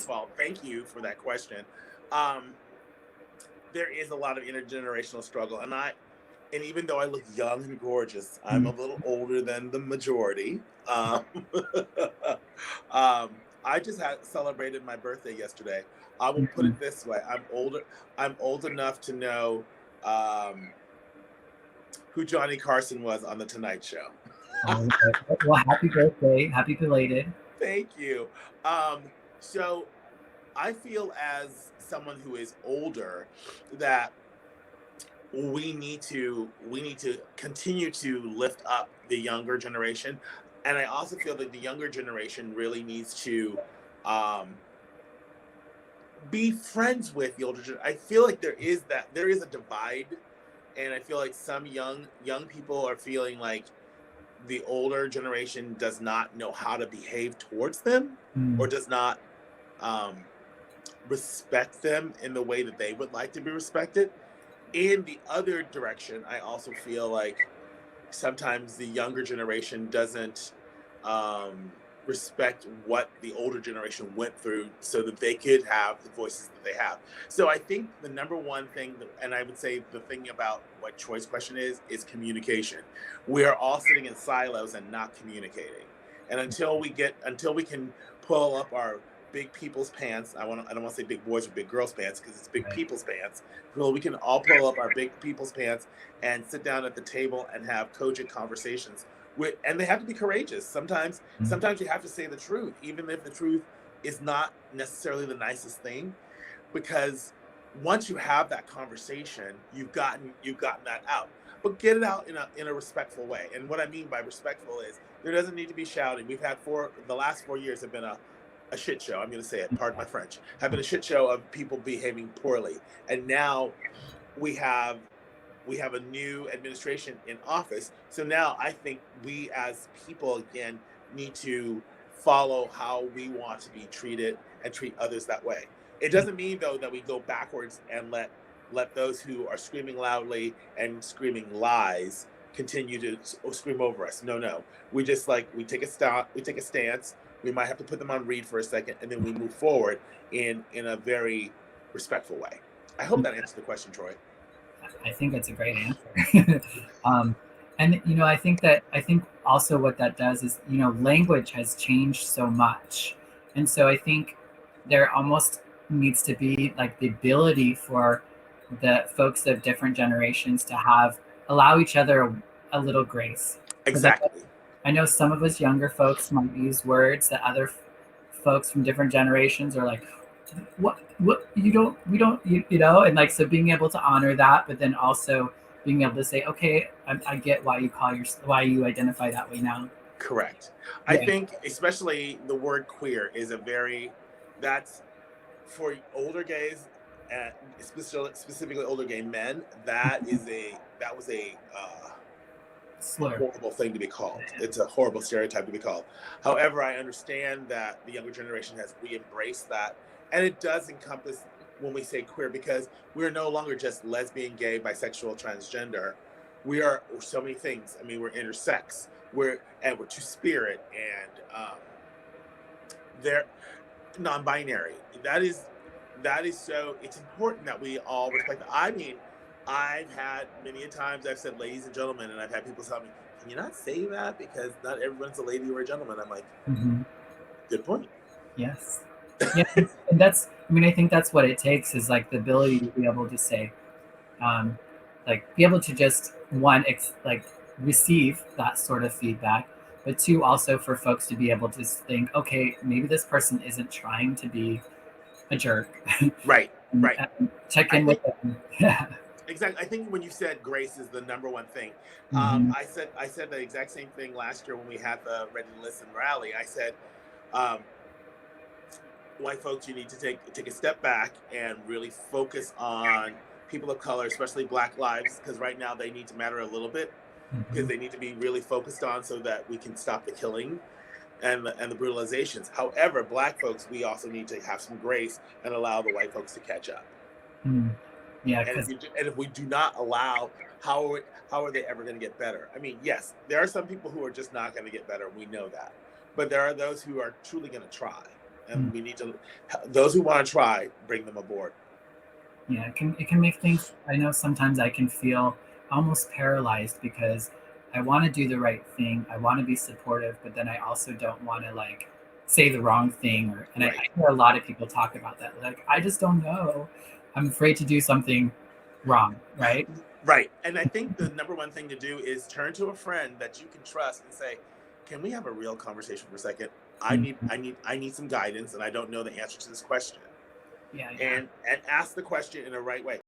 first of all, thank you for that question. Um, there is a lot of intergenerational struggle, and even though I look young and gorgeous, I'm a Mm. little older than the majority. I just had celebrated my birthday yesterday. I will put Mhm. it this way: I'm older. I'm old enough to know um, who Johnny Carson was on the Tonight Show. Okay. Well, happy birthday. Happy belated. Thank you. So I feel as someone who is older that we need to continue to lift up the younger generation, and I also feel that the younger generation really needs to um be friends with the older I feel like there is a divide, and I feel like some young people are feeling like the older generation does not know how to behave towards them, or Mm. does not um respect them in the way that they would like to be respected. In the other direction, I also feel like sometimes the younger generation doesn't respect what the older generation went through so that they could have the voices that they have. So I think the number one thing, and I would say the thing about what Troy's question is communication. We are all sitting in silos and not communicating. And until we can pull up our big people's pants. I don't want to say big boys or big girls pants because it's big Right. people's pants. Well, we can all pull up our big people's pants and sit down at the table and have cogent conversations and they have to be courageous. Mm. Sometimes you have to say the truth even if the truth is not necessarily the nicest thing, because once you have that conversation, you've gotten that out, but get it out in a respectful way. And what I mean by respectful is there doesn't need to be shouting. We've had the last 4 years have been a shit show. I'm going to say it, pardon my French, have been a shit show of people behaving poorly. And now we have we have a new administration in office. So now I think we as people again need to follow how we want to be treated and treat others that way. It doesn't mean though that we go backwards and let those who are screaming loudly and screaming lies continue to scream over us. No, no. We just like we take a stance. We might have to put them on read for a second and then we move forward in a very respectful way. I hope that answers the question, Troy. I think it's a great answer. um, and I think also what that does is language has changed so much, and so I think there almost needs to be like the ability for the folks of different generations to have allow each other a little grace. Because Exactly. I know some of us younger folks might use words that other folks from different generations are like, what you don't we don't you know, and like so being able to honor that, but then also being able to say, okay, I get why you identify that way now. Correct. I Yeah. think especially the word queer is a very that's for older gays, specifically older gay men. That was a Slur. horrible thing to be called. It's a horrible stereotype to be called. However, I understand that the younger generation has re-embraced that, and it does encompass when we say queer because we're no longer just lesbian, gay, bisexual, transgender. We're so many things. I mean, we're intersex. We're two spirit and they're non-binary. That is so. It's important that we all respect that. I mean, I've had many a times I've said ladies and gentlemen, and I've had people tell me, "Can you not say that because not everyone's a lady or a gentleman?" I'm like, Hmm. "Good point." Yes. Yeah, and that's I mean I think that's what it takes is like the ability to be able to say, um, like be able to just like receive that sort of feedback, but two, also for folks to be able to think, okay, maybe this person isn't trying to be a jerk. Right, right. And check I in with think them. Yeah. exactly. I think when you said grace is the number one thing, Hmm. I said the exact same thing last year when we had the Ready to Listen rally. I said, um, white folks, you need to take a step back and really focus on people of color, especially Black lives, because right now they need to matter a little bit because Hmm. they need to be really focused on so that we can stop the killing and the brutalizations. However, Black folks, we also need to have some grace and allow the white folks to catch up. Mm. Yeah, And because if we do not allow, how are they ever going to get better? I mean, yes, there are some people who are just not going to get better. We know that, but there are those who are truly going to try. and we need to, those who want to try, bring them aboard. Yeah, it can make things, I know sometimes I can feel almost paralyzed because I want to do the right thing. I want to be supportive, but then I also don't want to like say the wrong thing. And Right. I hear a lot of people talk about that. Like, I just don't know. I'm afraid to do something wrong, right? Right. And I think the number one thing to do is turn to a friend that you can trust and say, can we have a real conversation for a second? I need some guidance, and I don't know the answer to this question. Yeah. And ask the question in the right way.